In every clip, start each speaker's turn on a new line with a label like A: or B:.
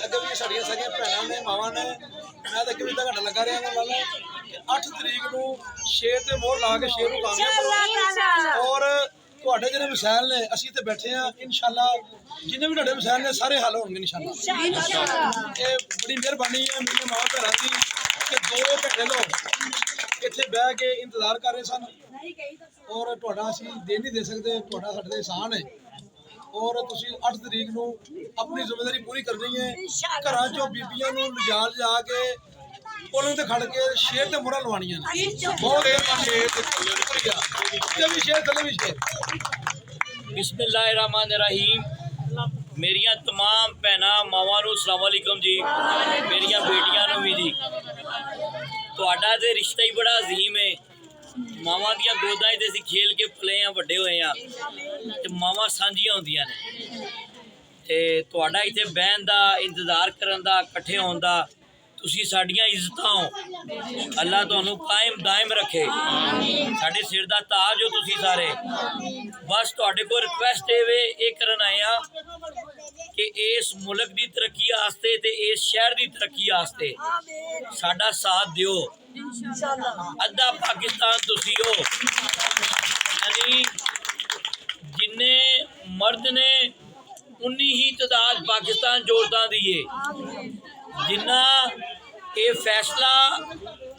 A: अगे भी साड़ियाँ सारियां भैनां ने मावां ने मैं तो अगे भी घंटा लगा रहा गल कि 8 तरीक को शेर ते मोहर ला के शेर को कामयाब करो और ਤੁਹਾਡੇ ਜਿਹੜੇ ਮਸائل ਨੇ ਅਸੀਂ ਤੇ ਬੈਠੇ ਆ ਇਨਸ਼ਾਅੱਲਾ ਜਿੰਨੇ ਵੀ ਤੁਹਾਡੇ ਮਸائل ਨੇ ਸਾਰੇ ਹੱਲ ਹੋਣਗੇ ਇਨਸ਼ਾਅੱਲਾ ਇਹ ਬੜੀ ਮਿਹਰਬਾਨੀ ਹੈ ਮੇਰੀਆਂ ਮਾਂ ਭੈਣਾਂ ਦੀ ਕਿ 2 ਘੰਟੇ ਲੋਕ ਇੱਥੇ ਬਹਿ ਕੇ ਇੰਤਜ਼ਾਰ ਕਰ ਰਹੇ ਸਨ ਔਰ ਤੁਹਾਡਾ ਅਸੀਂ ਦੇ ਨਹੀਂ ਦੇ ਸਕਦੇ ਤੁਹਾਡਾ ਸਾਡੇ ਤੇ ਇਹਸਾਨ ਹੈ ਔਰ ਤੁਸੀਂ 8 ਤਰੀਕ ਨੂੰ ਆਪਣੀ ਜ਼ਿੰਮੇਵਾਰੀ ਪੂਰੀ ਕਰਨੀ ਹੈ ਘਰਾਂ ਚੋਂ ਬੀਬੀਆਂ ਨੂੰ ਲਿਜਾ ਕੇ ਪੁਲਾਂ ਤੇ ਖੜ ਕੇ ਸ਼ੇਰ ਤੇ ਮੁਹਰਾਂ ਲਵਾਉਣੀਆਂ ਨੇ ਬਹੁਤ ਸ਼ੇਰ ਤੇ ਥੱਲੇ ਵੀ ਸ਼ੇਰ
B: बिस्मिल्लाहिर्रहमानिर्रहीम मेरिया तमाम भैनां मावां नूं अस्सलाम वालेकुम जी मेरिया बेटियां नूं भी जी तुहाडा ते रिश्ता ही बड़ा अजीम है मावां दियां गोदां ते असीं खेल के पले हैं वड्डे होए हैं ते मावां सांझियां होंदियां ने ते तुहाडा इत्थे बहन दा इंतजार करन दा इकट्ठे होण दा तुसी साड़ियां इज्जतां हो अल्लाह तुहानू कायम दायम रखे साडे सिर दा ताज हो तुसी सारे बस तुहाडे कोल रिक्वेस्ट ये करन आए आ कि इस मुल्क दी तरक्की आस्ते ते इस शहर दी तरक्की आस्ते साडा साथ दिओ अद्धा पाकिस्तान तुसी हो यानी जिन्ने मर्द ने उन्नी ही तादाद पाकिस्तान जोड़दा दी है जिन्ना ये फैसला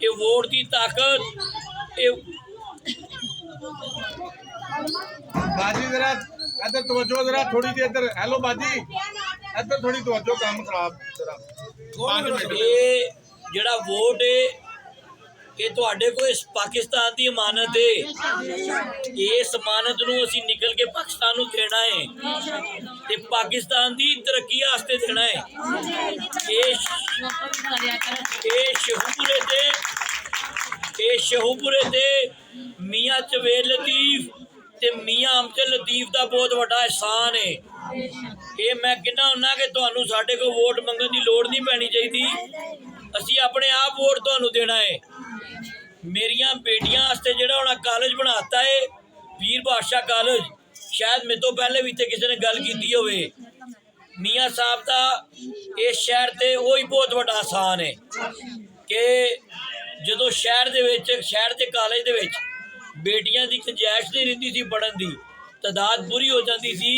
B: ये वोट की ताकत ये
C: बाजी जरा इधर तवज्जो जरा थोड़ी सी इधर हेलो बाजी इधर थोड़ी तवज्जो काम खराब जरा 5 मिनट
B: ये जड़ा वोट है ये तुहाडे को इस पाकिस्तान की अमानत है इस अमानत नूं असीं निकल के पाकिस्तान नूं देना है ते पाकिस्तान की तरक्की वास्ते देना है शहूपुरे ते मियां जवेद लतीफ ते मियां अमजद लतीफ का बहुत बड़ा एहसान है ये मैं कहना हुन्ना कि तुहानू साडे को वोट मंगन की लोड़ नहीं पैनी चाहिए असीं अपने आप वोट तुहानू देना है मेरिया बेटियां वास्ते जिहड़ा हुण कॉलेज बनाता है वीर बादशाह कॉलेज शायद मेरे तो पहले भी इत्थे किसी ने गल कीती होवे मियाँ साहब का इस शहर ते वही बहुत बड़ा आसान है कि जदों शहर दे कॉलेज दे विच बेटियां दी गुंजाइश नहीं रहिंदी सी पढ़न दी तादाद पूरी हो जाती सी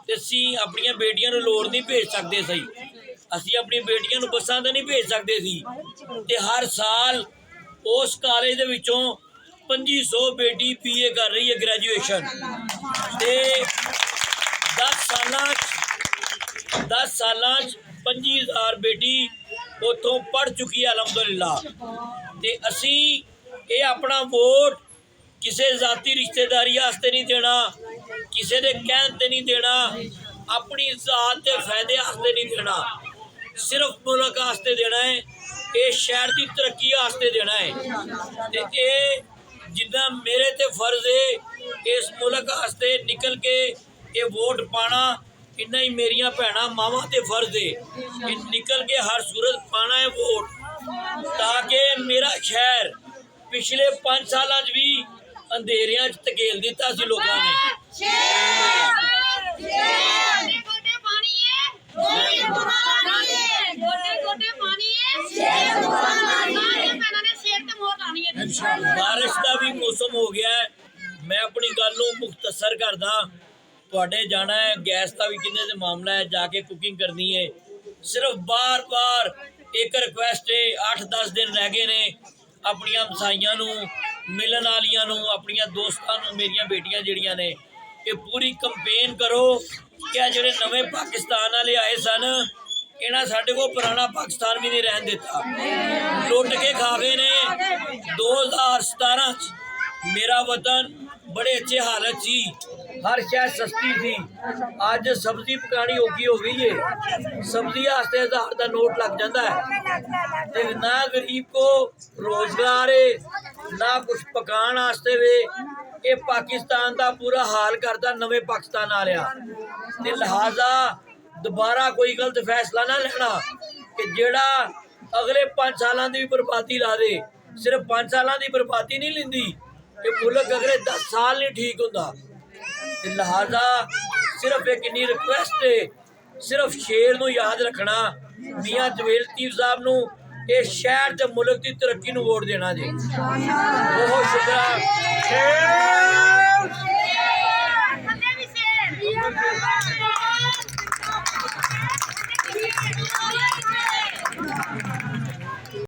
B: ते असीं अपनियां बेटियां नूं लोड़ नहीं भेज सकते सही असीं अपनी बेटियां नूं बसां ते नहीं भेज सकते सी ते हर साल उस कॉलेज दे विचों 2500 बेटी PA कर रही है ग्रेजुएशन ते 10 सालां 25,000 बेटी उतों पढ़ चुकी है अलहमदुलिल्लाह ते असी ये अपना वोट किसी जाती रिश्तेदारी वास्ते नहीं देना किसी के कहन ते नहीं देना अपनी जात के फायदे वास्ते नहीं देना सिर्फ मुल्क वास्ते देना है इस शहर की तरक्की वास्ते देना है ते ये जिन्ना मेरे ते फर्ज है इस मुल्क वास्ते निकल के ये वोट पाना इन्ना ही मेरिया भैनां मावां ते फर्ज है कि निकल के हर सूरत पाना है वोट ताकि मेरा शहर पिछले 5 साल भी अंधेरियां च धकेल दिता सी लोगों ने बारिश का भी मौसम हो गया है मैं अपनी गल नूं मुख्तसर करदा तुहाडे जाना है गैस का भी किन्ने ते मामला है जाके कुकिंग करनी है सिर्फ बार बार एक रिक्वेस्ट है 8-10 दिन रह गए ने अपनियां मसाइयां नूं मिलन वालियां नूं अपनियां दोस्तां नूं मेरियां बेटियां जिहड़ियां ने ये पूरी कंपेन करो क्या जिहड़े नवे पाकिस्तान वाले आए सन इन्हां साडे को पुराना पाकिस्तान भी नहीं रहन दिता लुट के खा गए ने 2017 मेरा वतन बड़े अच्छे हालत सी हर शय सस्ती थी अज सब्जी पकानी औखी हो गई है सब्जी वास्ते 1000 का नोट लग जाता है ते ना गरीब को रोजगार है ना कुछ पकाने वास्ते वे ये पाकिस्तान का पूरा हाल करता नवे पाकिस्तान आ रहा ते लिहाजा दोबारा कोई गलत फैसला ना लेना कि जेड़ा अगले 5 सालों की भी बर्बादी ला दे सिर्फ 5 सालों की बर्बादी नहीं लेंदी ये मुल्क अगले 10 साल नहीं ठीक होंदा लिहाजा सिर्फ एक इन्नी रिक्वेस्ट है सिर्फ शेर नूं याद रखना ਮੀਆਂ ਜਵੇਲ ਲਤੀਫ ਸਾਹਿਬ ਨੂੰ ਇਹ ਸ਼ਹਿਰ ਤੇ ਮੁਲਕ ਦੀ ਤਰੱਕੀ ਨੂੰ ਵੋਟ ਦੇਣਾ ਜੀ। ਬਹੁਤ ਸ਼ੁਕਰ।